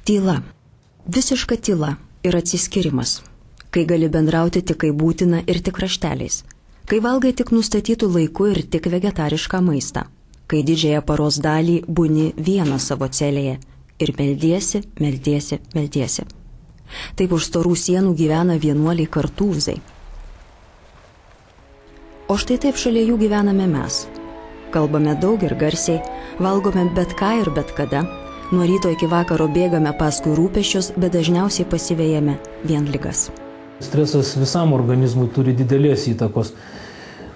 Tyla. Visiška tyla ir atsiskirimas. Kai gali bendrauti tik kaip būtina ir tik rašteliais. Kai valgai tik nustatytų laiku ir tik vegetarišką maistą. Kai didžiąją paros dalį būni vienas savo celėje ir meldiesi, meldiesi, meldiesi. Taip už storų sienų gyvena vienuoliai kartūzai. O štai taip šalia jų gyvename mes. Kalbame daug ir garsiai, valgome bet ką ir bet kada. Nuo ryto iki vakaro bėgame paskui rūpesčius, bet dažniausiai pasivejame vien ligas. Stresas visam organizmui turi didelės įtakos.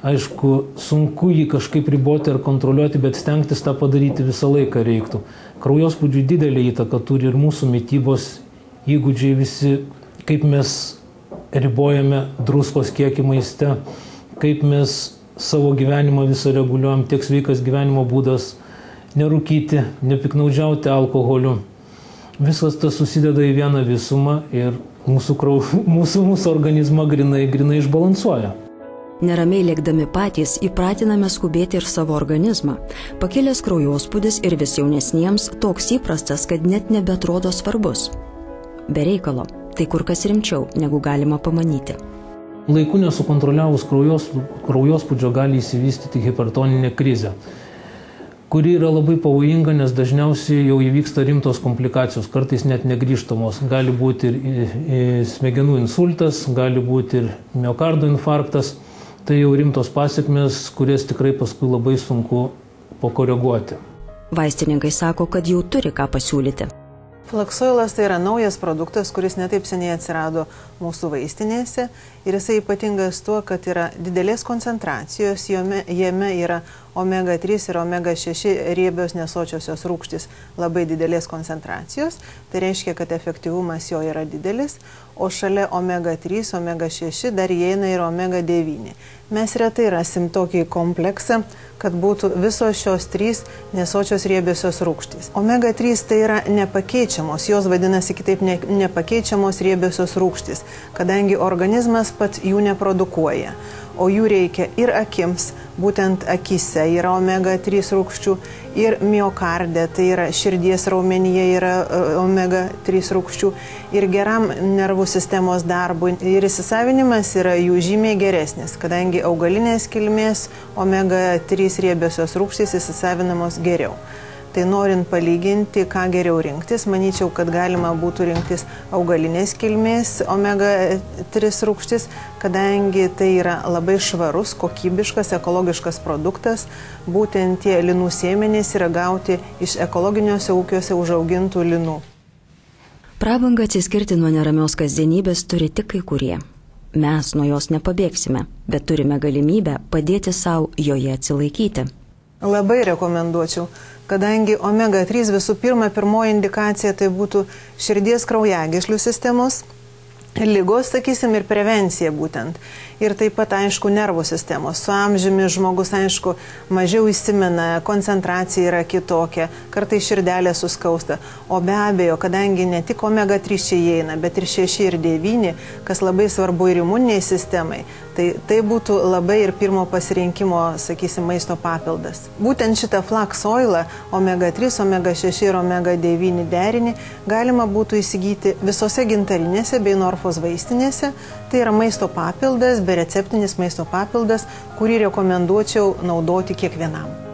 Aišku, sunku jį kažkaip riboti ar kontroliuoti, bet stengtis tą padaryti visą laiką reiktų. Kraujospūdžiui didelį įtaką turi ir mūsų mitybos įgūdžiai visi, kaip mes ribojame druskos kiekį maiste, kaip mes savo gyvenimą visą reguliuojam, tiek sveikas gyvenimo būdas, nerūkyti, nepiknaudžiauti alkoholiu. Visas tas susideda į vieną visumą ir mūsų organizmą grinai išbalansuoja. Neramiai lėkdami patys įpratiname skubėti ir savo organizmą. Pakilęs kraujospūdis ir vis jaunesniems toks įprastas, kad net nebeatrodo svarbus. Be reikalo, tai kur kas rimčiau, negu galima pamanyti. Laiku nesukontroliavus kraujospūdžio gali įsivystyti hipertoninė krizė, kuri yra labai pavojinga, nes dažniausiai jau įvyksta rimtos komplikacijos, kartais net negrįžtamos. Gali būti ir smegenų insultas, gali būti ir miokardo infarktas. Tai jau rimtos pasiekmes, kurias tikrai paskui labai sunku pakoreguoti. Vaistininkai sako, kad jau turi ką pasiūlyti. Flaksoilas tai yra naujas produktas, kuris netaip seniai atsirado mūsų vaistinėse ir jisai ypatingas tuo, kad yra didelės koncentracijos, jame yra omega-3 ir omega-6 riebios nesočiosios rūgštys labai didelės koncentracijos, tai reiškia, kad efektyvumas jo yra didelis, o šalia omega-3, omega-6 dar įeina ir omega-9. Mes retai rasim tokį kompleksą, kad būtų visos šios trys nesočios riebiosios rūgštys. Omega-3 tai yra nepakeičiamos, jos vadinasi kitaip nepakeičiamos riebiosios rūgštys, kadangi organizmas pats jų neprodukuoja. O jų reikia ir akims, būtent akyse yra omega-3 rūgščių, ir miokarde, tai yra širdies raumenyje yra omega-3 rūgščių, ir geram nervų sistemos darbui. Ir įsisavinimas yra jų žymiai geresnis, kadangi augalinės kilmės omega-3 riebiosios rūgštys įsisavinamos geriau. Tai norint palyginti, ką geriau rinktis, manyčiau, kad galima būtų rinktis augalinės kilmės omega-3 rūgštis, kadangi tai yra labai švarus, kokybiškas, ekologiškas produktas. Būtent tie linų sėmenys yra gauti iš ekologiniuose ūkiuose užaugintų linų. Prabangą atsiskirti nuo neramios kasdienybės turi tik kai kurie. Mes nuo jos nepabėgsime, bet turime galimybę padėti savo joje atsilaikyti. Labai rekomenduočiau, kadangi omega-3 visų pirma, pirmoji indikacija tai būtų širdies kraujagyslių sistemos ligos, sakysim, ir prevencija būtent. Ir taip pat, aišku, nervų sistemos. Su amžiumi žmogus, aišku, mažiau įsimena, koncentracija yra kitokia, kartais širdelė suskausta. O be abejo, kadangi ne tik omega-3 čia įeina, bet ir 6 ir 9, kas labai svarbu ir imuniniai sistemai, tai būtų labai ir pirmo pasirinkimo, sakysim, maisto papildas. Būtent šitą flax oilą, omega-3, omega-6 ir omega-9 derinį galima būtų įsigyti visose gintarinėse bei Norfos vaistinėse. Tai yra maisto papildas, bereceptinis maisto papildas, kurį rekomenduočiau naudoti kiekvienam.